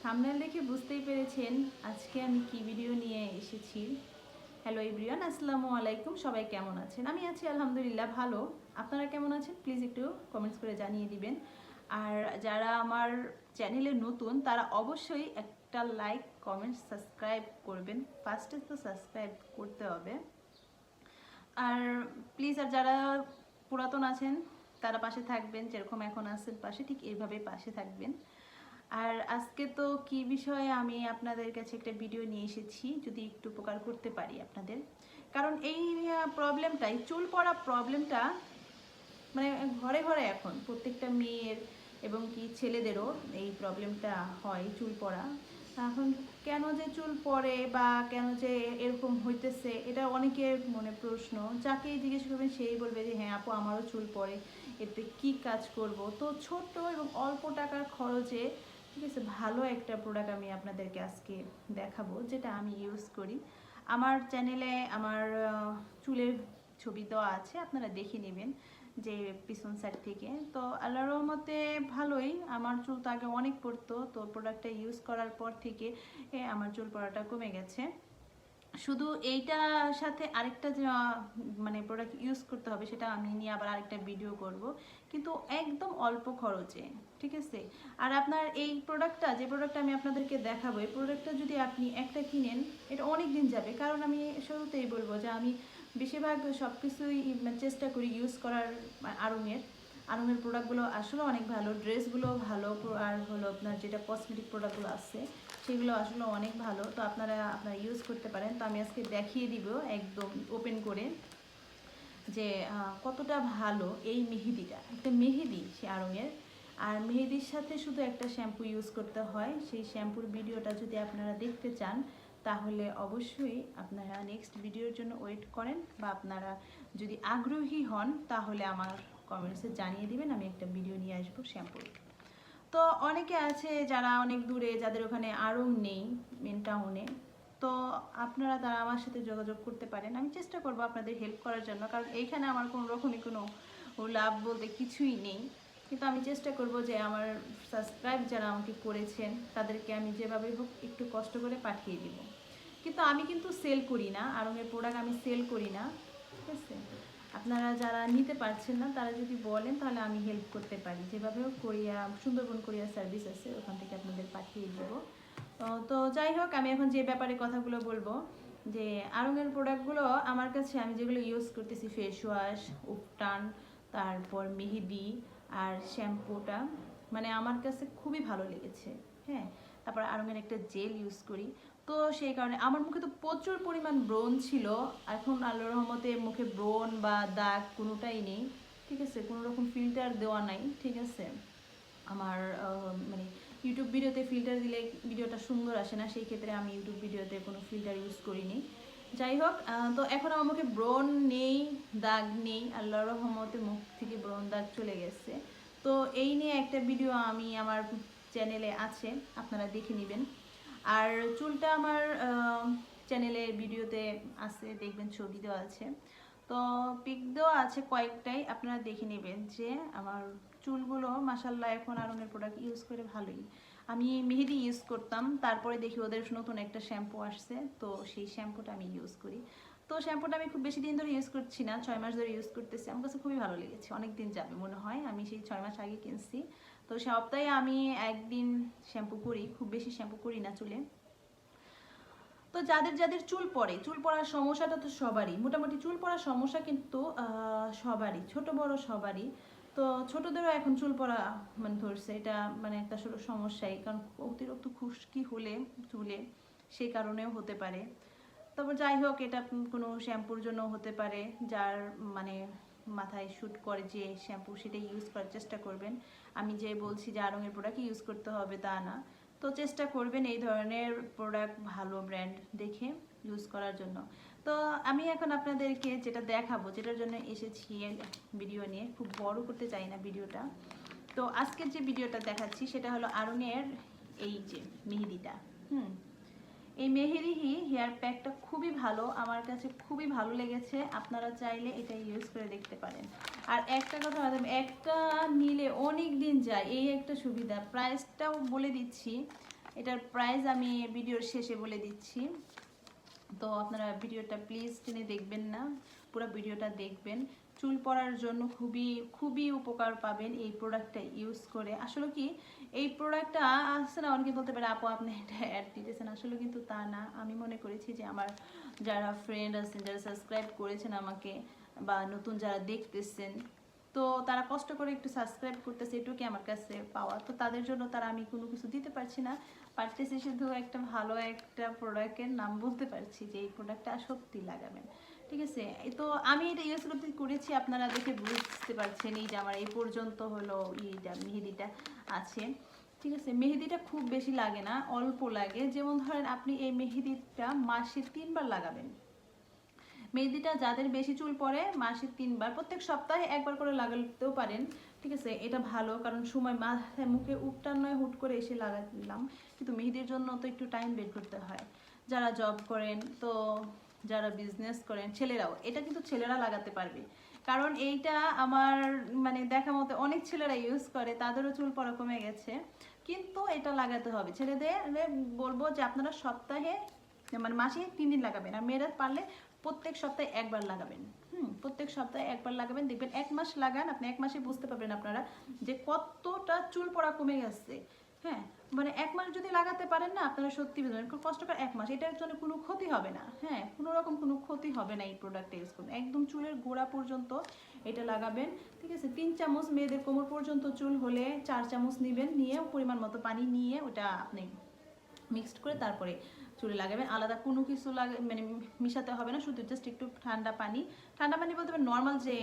Thumbnail দেখে বুঝতেই পেরেছেন আজকে আমি কি ভিডিও নিয়ে এসেছি। হ্যালো এভরিওয়ান, আসসালামু আলাইকুম। সবাই কেমন আছেন? আমি আছি আলহামদুলিল্লাহ ভালো। আপনারা কেমন আছেন প্লিজ একটু কমেন্টস করে জানিয়ে দিবেন। আর যারা আমার চ্যানেলে নতুন তারা অবশ্যই একটা লাইক, কমেন্ট, সাবস্ক্রাইব করবেন। ফার্স্টে তো সাবস্ক্রাইব করতে হবে। আর প্লিজ আর যারা পুরাতন আছেন তারা পাশে থাকবেন, যেরকম এখন আছেন পাশে, ঠিক এইভাবে পাশে থাকবেন। আর আজকে তো কি বিষয়ে আমি আপনাদের কাছে একটা ভিডিও নিয়ে এসেছি, যদি একটু উপকার করতে পারি আপনাদের। কারণ এই প্রবলেমটাই, চুল পড়া প্রবলেমটা মানে ঘরে ঘরে এখন প্রত্যেকটা মেয়ের এবং কি ছেলেদেরও এই প্রবলেমটা হয়, চুল পড়া। এখন কেন যে চুল পড়ে বা কেন যে এরকম হইতেছে, এটা অনেকের মনে প্রশ্ন। যাকেই জিজ্ঞেস করবেন সেই বলবে যে হ্যাঁ আপু আমারও চুল পড়ে, এতে কি কাজ করব। তো ছোট্ট এবং অল্প টাকার খরচে ঠিক আছে ভালো একটা প্রোডাক্ট আমি আপনাদেরকে আজকে দেখাবো, যেটা আমি ইউজ করি। আমার চ্যানেলে আমার চুলের ছবি দেওয়া আছে, আপনারা দেখে নেবেন যে পিছন সাইড থেকে। তো আল্লাহর রহমতে ভালোই, আমার চুল তো আগে অনেক পড়তো, তো প্রোডাক্টটা ইউজ করার পর থেকে আমার চুল পড়াটা কমে গেছে। শুধু এইটার সাথে আরেকটা যে মানে প্রোডাক্ট ইউজ করতে হবে, সেটা আমি নিয়ে আবার আরেকটা ভিডিও করব, কিন্তু একদম অল্প খরচে। ঠিক আছে। আর আপনার এই প্রোডাক্টটা, যে প্রোডাক্টটা আমি আপনাদেরকে দেখাবো, এই প্রোডাক্টটা যদি আপনি একটা কিনেন এটা অনেক দিন যাবে। কারণ আমি শুরুতেই বলবো যে আমি বেশিরভাগ সব কিছুই চেষ্টা করি ইউজ করার। আড়ংয়ের আড়ংয়ের প্রোডাক্টগুলো আসলে অনেক ভালো, ড্রেসগুলো ভালো, আর হলো আপনার যেটা কসমেটিক প্রোডাক্টগুলো আছে সেগুলো আসলে অনেক ভালো। তো আপনারা ইউজ করতে পারেন। তো আমি আজকে দেখিয়ে দিব একদম ওপেন করে যে কতটা ভালো এই মেহেদিটা। একটা মেহেদি সে আড়ংয়ের, আর মেহেদির সাথে শুধু একটা শ্যাম্পু ইউজ করতে হয়। সেই শ্যাম্পুর ভিডিওটা যদি আপনারা দেখতে চান তাহলে অবশ্যই আপনারা নেক্সট ভিডিওর জন্য ওয়েট করেন, বা আপনারা যদি আগ্রহী হন তাহলে আমার কমেন্টসে জানিয়ে দিবেন, আমি একটা ভিডিও নিয়ে আসবো শ্যাম্পুর। তো অনেকে আছে যারা অনেক দূরে, যাদের ওখানে আড়ং নেই মেন টাউনে, তো আপনারা তারা আমার সাথে যোগাযোগ করতে পারেন। আমি চেষ্টা করব আপনাদের হেল্প করার জন্য, কারণ এইখানে আমার কোনো রকমই কোনো লাভ বলতে কিছুই নেই। কিন্তু আমি চেষ্টা করব যে আমার সাবস্ক্রাইব যারা আমাকে করেছেন তাদেরকে আমি যেভাবে হোক একটু কষ্ট করে পাঠিয়ে দিব। কিন্তু আমি কিন্তু সেল করি না, আড়ংয়ের প্রোডাক্ট আমি সেল করি না। ঠিক আছে। আপনারা যারা নিতে পারছেন না তারা যদি বলেন তাহলে আমি হেল্প করতে পারি, যেভাবে হোক। সুন্দরবন কোরিয়ার সার্ভিস আছে, ওখান থেকে আপনাদের পাঠিয়ে দেবো। তো যাই হোক, আমি এখন যে ব্যাপারে কথাগুলো বলবো, যে আড়ংয়ের প্রোডাক্টগুলো আমার কাছে আমি যেগুলো ইউজ করতেছি, ফেস ওয়াশ, উপটান, তারপর মেহেদি আর শ্যাম্পুটা মানে আমার কাছে খুবই ভালো লেগেছে। হ্যাঁ। তারপর আড়ংয়ের একটা জেল ইউজ করি। তো সেই কারণে আমার মুখে তো প্রচুর পরিমাণ ব্রণ ছিল। এখন আল্লাহর রহমতে মুখে ব্রণ বা দাগ কোনোটাই নেই। ঠিক আছে, কোনো রকম ফিল্টার দেওয়া নাই। ঠিক আছে। আমার মানে ইউটিউব ভিডিওতে ফিল্টার দিলে ভিডিওটা সুন্দর আসে না, সেই ক্ষেত্রে আমি ইউটিউব ভিডিওতে কোনো ফিল্টার ইউজ করিনি। যাই হোক, তো এখন আমার মুখে ব্রণ নেই, দাগ নেই, আল্লাহর রহমতে মুখ থেকে ব্রণ দাগ চলে গেছে। তো এই নিয়ে একটা ভিডিও আমি আমার চ্যানেলে আছে, আপনারা দেখে নেবেন। আর চুলটা আমার চ্যানেলে ভিডিওতে আছে, দেখবেন ছবি দেওয়া আছে। তো পিক দেওয়া আছে কয়েকটাই, আপনারা দেখে নেবেন যে আমার চুলগুলো মাসাল্লাহ এখন আরঙের প্রোডাক্ট ইউজ করে ভালোই। আমি মেহেদি ইউজ করতাম, তারপরে দেখি ওদের নতুন একটা শ্যাম্পু আসছে, তো সেই শ্যাম্পুটা আমি ইউজ করি। তো শ্যাম্পুটা আমি খুব বেশি দিন ধরে ইউজ করছি না, 6 মাস ধরে ইউজ করতেছি। আমার কাছে খুবই ভালো লেগেছে, অনেক দিন যাবে মনে হয়, আমি সেই 6 মাস আগে কিনছি। তো সপ্তাহে আমি একদিন শ্যাম্পু করি, খুব বেশি শ্যাম্পু করি না চুলে। তো যাদের যাদের চুল পড়ে, চুল পড়ার সমস্যাটা তো সবারই, মোটামুটি চুল পড়ার সমস্যা কিন্তু সবারই, ছোট বড় সবারই। তো ছোটদেরও এখন চুল পড়া মানে ধরছে, এটা মানে একটা সমস্যাই, কারণ অতিরিক্ত খুশকি হলে চুলে সেই কারণেও হতে পারে। তবে যাই হোক, এটা কোনো শ্যাম্পুর জন্য হতে পারে, যার মানে মাথায় শ্যুট করে যে শ্যাম্পু সেটাই ইউজ করার চেষ্টা করবেন। আমি যে বলছি যে আড়ংয়ের প্রোডাক্ট ইউজ করতে হবে তা না। তো চেষ্টা করবেন এই ধরনের প্রোডাক্ট ভালো ব্র্যান্ড দেখে ইউজ করার জন্য। তো আমি এখন আপনাদেরকে যেটা দেখাবো, যেটার জন্য এসেছি ভিডিও নিয়ে, খুব বড় করতে চাই না ভিডিওটা। তো আজকের যে ভিডিওটা দেখাচ্ছি সেটা হলো আড়ংয়ের এই যে মেহেদিটা। এই মেহেদি হেয়ার প্যাকটা খুবই ভালো, আমার কাছে খুবই ভালো লেগেছে। আপনারা চাইলে এটা ইউজ করে দেখতে পারেন। আর একটা কথা, একটা নিলে অনেক দিন যায়, এই একটা সুবিধা। প্রাইসটাও বলে দিচ্ছি, এটার প্রাইস আমি ভিডিওর শেষে বলে দিচ্ছি, তো আপনারা ভিডিওটা প্লিজ টেনে দেখবেন না, পুরো ভিডিওটা দেখবেন। চুল পড়ার জন্য খুবই খুবই উপকার পাবেন এই প্রোডাক্টটা ইউজ করে। আসলে কি এই প্রোডাক্টটা আসছে না, অনেকে বলতে পারে আপু আপনি এটা অ্যাড দিতেছেন, আসলে কিন্তু তা না। আমি মনে করেছি যে আমার যারা ফ্রেন্ড আছেন, যারা সাবস্ক্রাইব করেছেন আমাকে, বা নতুন যারা দেখতেছেন, তো তারা কষ্ট করে একটু সাবস্ক্রাইব করতেছে, এটুকুই আমার কাছে পাওয়া। তো তাদের জন্য তারা আমি কোনো কিছু দিতে পারছি না, পারতেছি শুধু একটা ভালো একটা প্রোডাক্টের নাম বলতে পারছি যে এই প্রোডাক্টটা সত্যি লাগাবেন, ঠিক আছে। তো আমি এটা ইউজ করতে করেছি, আপনারা দেখে বুঝতে পারছেন। এই যে আমার এই পর্যন্ত হলো এইটা মেহেদিটা আছে, ঠিক আছে। মেহেদিটা খুব বেশি লাগে না, অল্প লাগে। যেমন ধরেন আপনি এই মেহেদিটা মাসে 3 বার লাগাবেন। মেহেদিটা যাদের বেশি চুল পড়ে মাসে 3 বার, প্রত্যেক সপ্তাহে 1বার করে লাগাতেও পারেন, ঠিক আছে। এটা ভালো, কারণ সময় মাথায় মুখে উপটান নয় হুট করে এসে লাগালাম, কিন্তু মেহেদির জন্য তো একটু টাইম বের করতে হয়। যারা জব করেন, তো যারা বিজনেস করেন, ছেলেরাও, এটা কিন্তু ছেলেরা লাগাতে পারবে, কারণ এইটা আমার মানে দেখা মতো অনেক ছেলেরা ইউজ করে, তাদেরও চুল পড়া কমে গেছে। কিন্তু এটা লাগাতে হবে। ছেলেদের বলবো যে আপনারা সপ্তাহে মানে মাসে 3 দিন লাগাবেন, আর মেয়েরা পারলে প্রত্যেক সপ্তাহে 1বার লাগাবেন। প্রত্যেক সপ্তাহে 1বার লাগাবেন, দেখবেন 1 মাস লাগান, আপনি 1 মাসে বুঝতে পারবেন আপনারা যে কতটা চুল পড়া কমে গেছে। হ্যাঁ, মানে 1 মাস যদি লাগাতে পারেন না, আপনারা সত্যি বুঝবেন। কষ্টকর 1 মাস, এটার জন্য কোনো ক্ষতি হবে না। হ্যাঁ, কোনো রকম কোনো ক্ষতি হবে না এই প্রোডাক্টটা ইউজ করবেন। একদম চুলের গোড়া পর্যন্ত এটা লাগাবেন, ঠিক আছে। 3 চামচ, মেয়েদের কোমর পর্যন্ত চুল হলে 4 চামচ নেবেন, নিয়ে পরিমাণ মতো পানি নিয়ে ওটা আপনি মিক্সড করে তারপরে চুলে লাগাবেন। আলাদা কোনো কিছু মানে মিশাতে হবে না, শুধু জাস্ট একটু ঠান্ডা পানি, ঠান্ডা পানি বলতে পারেন নর্মাল যে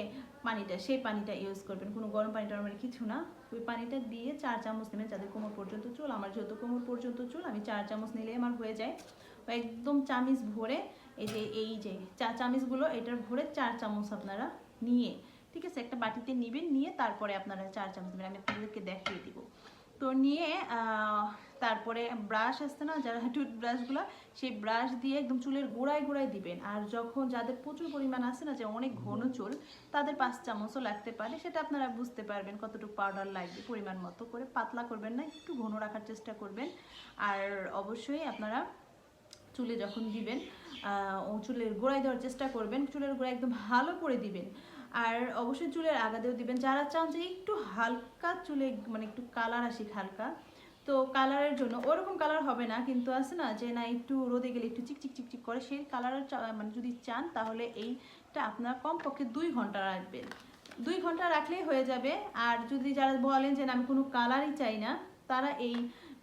পানিটা, সেই পানিটা ইউজ করবেন, কোনো গরম পানি টরম কিছু না। ওই পানিটা দিয়ে 4 চামচ নেবেন, যাদের কোমর পর্যন্ত চুল। আমার যেহেতু কোমর পর্যন্ত চুল, আমি 4 চামচ নিলে আমার হয়ে যায়। একদম চামিচ ভরে, এই যে চামিচগুলো এটার ভরে 4 চামচ আপনারা নিয়ে, ঠিক আছে, একটা বাটিতে নেবেন, নিয়ে তারপরে আপনারা 4 চামচ নেবেন। আমি আপনাদেরকে দেখিয়ে দিব। তো নিয়ে তারপরে ব্রাশ আসছে না, যারা টুথব্রাশগুলো, সেই ব্রাশ দিয়ে একদম চুলের গোড়ায় গোড়ায় দিবেন। আর যখন যাদের প্রচুর পরিমাণ আছে না, যে অনেক ঘন চুল, তাদের 5 চামচও লাগতে পারে, সেটা আপনারা বুঝতে পারবেন কতটুকু পাউডার লাগবে। পরিমাণ মতো করে, পাতলা করবেন না, একটু ঘন রাখার চেষ্টা করবেন। আর অবশ্যই আপনারা চুলে যখন দিবেন, চুলের গোড়ায় দেওয়ার চেষ্টা করবেন, চুলের গোড়ায় একদম ভালো করে দিবেন। আর অবশ্যই চুলের আগাতেও দিবেন। যারা চান যে একটু হালকা চুলে মানে একটু কালার আসুক হালকা, তো কালারের জন্য ওরকম কালার হবে না, কিন্তু আছে না যে না একটু রোদে গেলে একটু চিকচিক চিকচিক করে, সেই কালারের মানে যদি চান, তাহলে এইটা আপনার কমপক্ষে 2 ঘন্টা রাখবেন। 2 ঘন্টা রাখলেই হয়ে যাবে। আর যদি যারা বলেন যে আমি কোনো কালারই চাই না, তারা এই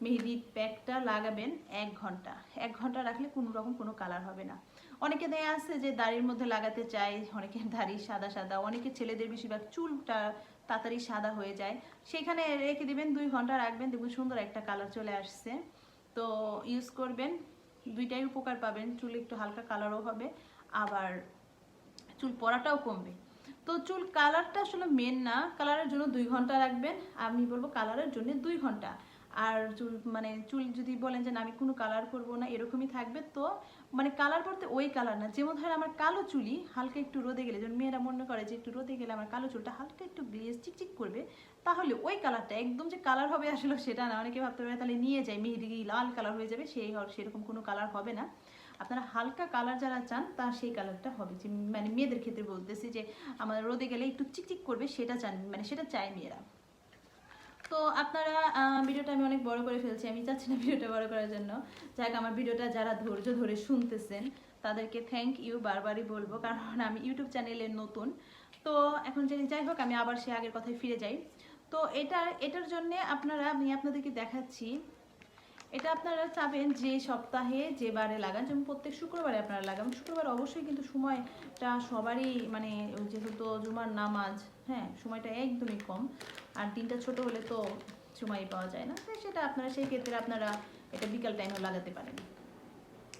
মেহেদির প্যাকটা লাগাবেন 1 ঘন্টা। 1 ঘন্টা রাখলে কোনো রকম কোনো কালার হবে না। অনেকে দেয়া আছে যে দাড়ির মধ্যে লাগাতে চায়, অনেকের দাড়ি সাদা সাদা, অনেকে ছেলেদের বেশিরভাগ চুলটা তাড়াতাড়ি সাদা হয়ে যায়, সেখানে রেখে দিবেন, 2 ঘন্টা রাখবেন, দেখবেন সুন্দর একটা কালার চলে আসছে। তো ইউজ করবেন, দুইটাই উপকার পাবেন, চুল একটু হালকা কালারও হবে, আবার চুল পড়াটাও কমবে। তো চুল কালারটা আসলে মেন না, কালারের জন্য 2 ঘন্টা রাখবেন। আমি বলবো কালারের জন্য 2 ঘন্টা। আর চুল মানে চুল যদি বলেন যে না আমি কোনো কালার করবো না, এরকমই থাকবে, তো মানে কালার বলতে ওই কালার না। যেমন ধরেন আমার কালো চুলই হালকা একটু রোদে গেলে, যেমন মেয়েরা মনে করে যে একটু রোদে গেলে আমার কালো চুলটা হালকা একটু গ্লেজ চিকচিক করবে, তাহলে ওই কালারটা একদম যে কালার হবে আসলে সেটা না। অনেকে ভাবতে পারে তাহলে নিয়ে যাই মেহেদি লাল কালার হয়ে যাবে, সেরকম কোনো কালার হবে না। আপনারা হালকা কালার যারা চান, তার সেই কালারটা হবে, যে মানে মেয়েদের ক্ষেত্রে বলতেছি, যে আমাদের রোদে গেলে একটু চিকচিক করবে, সেটা চান, মানে সেটা চায় মেয়েরা। তো আপনারা ভিডিওটা আমি অনেক বড় করে ফেলছি, আমি চাচ্ছি না ভিডিওটা বড় করার জন্য। যাক, আমার ভিডিওটা যারা ধৈর্য ধরে শুনতেছেন তাদেরকে থ্যাংক ইউ বারবারই বলবো, কারণ আমি ইউটিউব চ্যানেলে নতুন। তো এখন যাই হোক, আমি আবার সে আগের কথায় ফিরে যাই। তো এটার জন্যে আমি আপনাদেরকে দেখাচ্ছি। এটা আপনারা চাবেন যে সপ্তাহে যে বারে লাগান, যেমন প্রত্যেক শুক্রবারে আপনারা লাগান। শুক্রবার অবশ্যই কিন্তু সময়টা সবারই মানে যেহেতু জুমার নামাজ, হ্যাঁ, সময়টা একদমই কম, আর দিনটা ছোট হলে তো সময়ই পাওয়া যায় না, তাই সেটা আপনারা সেই ক্ষেত্রে আপনারা এটা বিকাল টাইমেও লাগাতে পারেন।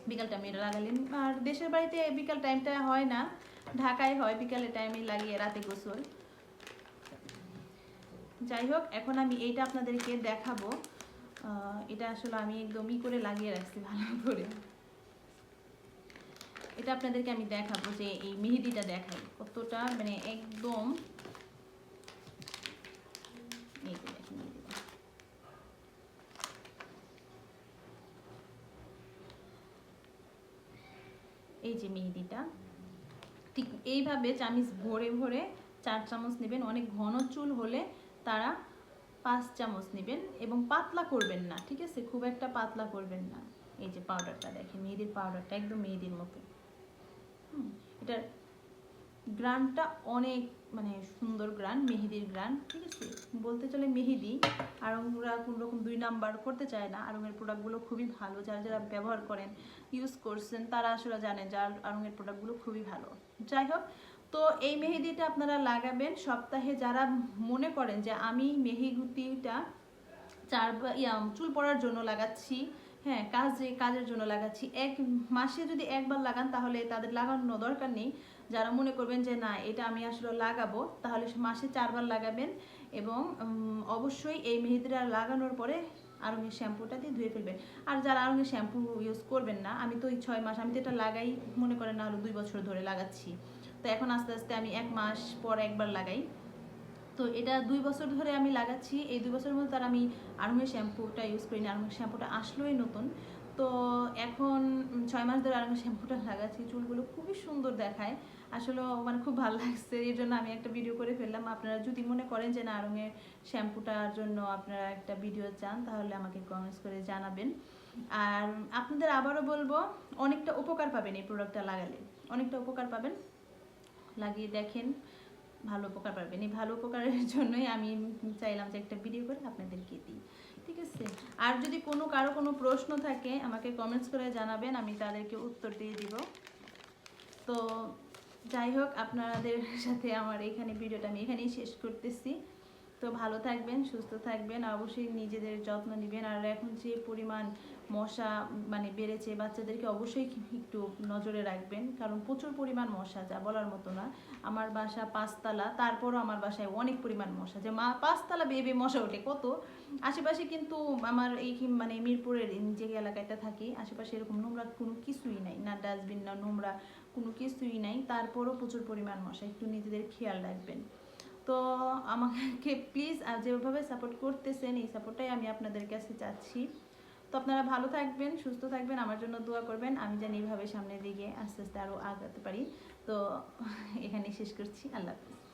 বিকাল টাইমে লাগালেন। আর দেশের বাড়িতে বিকাল টাইমটা হয় না, ঢাকায় হয়, বিকালের টাইমে লাগিয়ে রাতে গোসল। যাই হোক, এখন আমি এইটা আপনাদেরকে দেখাবো। এটা আসলে আমি একদম করে লাগিয়ে রাখছি ভালো করে। এটা আপনাদেরকে আমি দেখাবো, যে এই মেহেদিটা দেখাই কতটা মানে একদম এই যে মেহেদিটা ঠিক এইভাবে চামচ ভরে ভরে 4 চামচ নেবেন। অনেক ঘন চুল হলে তারা 5 চামচ নেবেন এবং পাতলা করবেন না, ঠিক আছে, খুব একটা পাতলা করবেন না। এই যে পাউডারটা দেখেন, মেহেদির পাউডারটা একদম মেহেদির মতো। এটার গ্রানটা অনেক মানে সুন্দর গ্রান, মেহেদির গ্রান, ঠিক আছে। বলতে চলে মেহেদি, আড়ংরা কোনো রকম 2 নাম্বার করতে চায় না। আড়ংয়ের প্রোডাক্টগুলো খুবই ভালো, যারা যারা ব্যবহার করেন, ইউজ করছেন, তারা আসলে জানেন যে আড়ংয়ের প্রোডাক্টগুলো খুবই ভালো। যাই হোক, তো এই মেহেদিটা আপনারা লাগাবেন সপ্তাহে। যারা মনে করেন যে আমি মেহেদিটা চুল পড়ার জন্য লাগাচ্ছি, হ্যাঁ কাজের জন্য লাগাচ্ছি, এক মাসে যদি একবার লাগান তাহলে তাদের লাগানোর দরকার নেই। যারা মনে করবেন যে না এটা আমি আসলে লাগাবো, তাহলে মাসে 4 বার লাগাবেন। এবং অবশ্যই এই মেহেদিটা লাগানোর পরে আড়ংয়ের শ্যাম্পুটা দিয়ে ধুয়ে ফেলবেন। আর যারা আড়ংয়ের শ্যাম্পু ইউজ করবেন না, আমি তো এই 6 মাস, আমি তো এটা লাগাই মনে করেন না হলো 2 বছর ধরে লাগাচ্ছি, তো এখন আস্তে আস্তে আমি 1 মাস পর একবার লাগাই। তো এটা 2 বছর ধরে আমি লাগাচ্ছি। এই 2 বছরের মধ্যে তার আমি আড়ংয়ের শ্যাম্পুটা ইউজ করি না, আড়ংয়ের শ্যাম্পুটা আসলোই নতুন। তো এখন 6 মাস ধরে আড়ংয়ের শ্যাম্পুটা লাগাচ্ছি, চুলগুলো খুবই সুন্দর দেখায় আসলে, মানে খুব ভালো লাগছে। এর জন্য আমি একটা ভিডিও করে ফেললাম। আপনারা যদি মনে করেন যে না আড়ংয়ের শ্যাম্পুটার জন্য আপনারা একটা ভিডিও চান, তাহলে আমাকে কমেন্টস করে জানাবেন। আর আপনাদের আবারও বলবো, অনেকটা উপকার পাবেন এই প্রোডাক্টটা লাগালে, অনেকটা উপকার পাবেন। লাগিয়ে দেখেন, ভালো উপকার পাবেন। এই ভালো উপকারের জন্যই আমি চাইলাম যে একটা ভিডিও করে আপনাদেরকে দিই, ঠিক আছে। আর যদি কারো কোনো প্রশ্ন থাকে আমাকে কমেন্টস করে জানাবেন, আমি তাদেরকে উত্তর দিয়ে দিব। তো যাই হোক, আপনাদের সাথে আমার এখানে ভিডিওটা আমি এখানেই শেষ করতেছি। তো ভালো থাকবেন, সুস্থ থাকবেন, অবশ্যই নিজেদের যত্ন নেবেন। আর এখন যে পরিমাণ মশা মানে বেড়েছে, বাচ্চাদেরকে অবশ্যই একটু নজরে রাখবেন, কারণ প্রচুর পরিমাণ মশা, যা বলার মতো না। আমার বাসা 5 তলা, তারপরও আমার বাসায় অনেক পরিমাণ মশা, যে 5 তলা বেয়ে বেয়ে মশা ওঠে কত। আশেপাশে কিন্তু আমার এই মানে মিরপুরের যে এলাকাটা থাকি, আশেপাশে এরকম নোংরা কোনো কিছুই নাই, না ডাস্টবিন না নোংরা কোনো কিছুই নাই, তারপরও প্রচুর পরিমাণ মশা। একটু নিজেদের খেয়াল রাখবেন। তো আমাকে প্লিজ যেভাবে সাপোর্ট করতেছেন, এই সাপোর্টটাই আমি আপনাদের কাছে চাচ্ছি। তো আপনারা ভালো থাকবেন, সুস্থ থাকবেন, আমার জন্য দোয়া করবেন, আমি জানি এইভাবে সামনের দিকে আস্তে আস্তে আরও আগাতে পারি। তো এখানে শেষ করছি, আল্লাহ হাফিজ।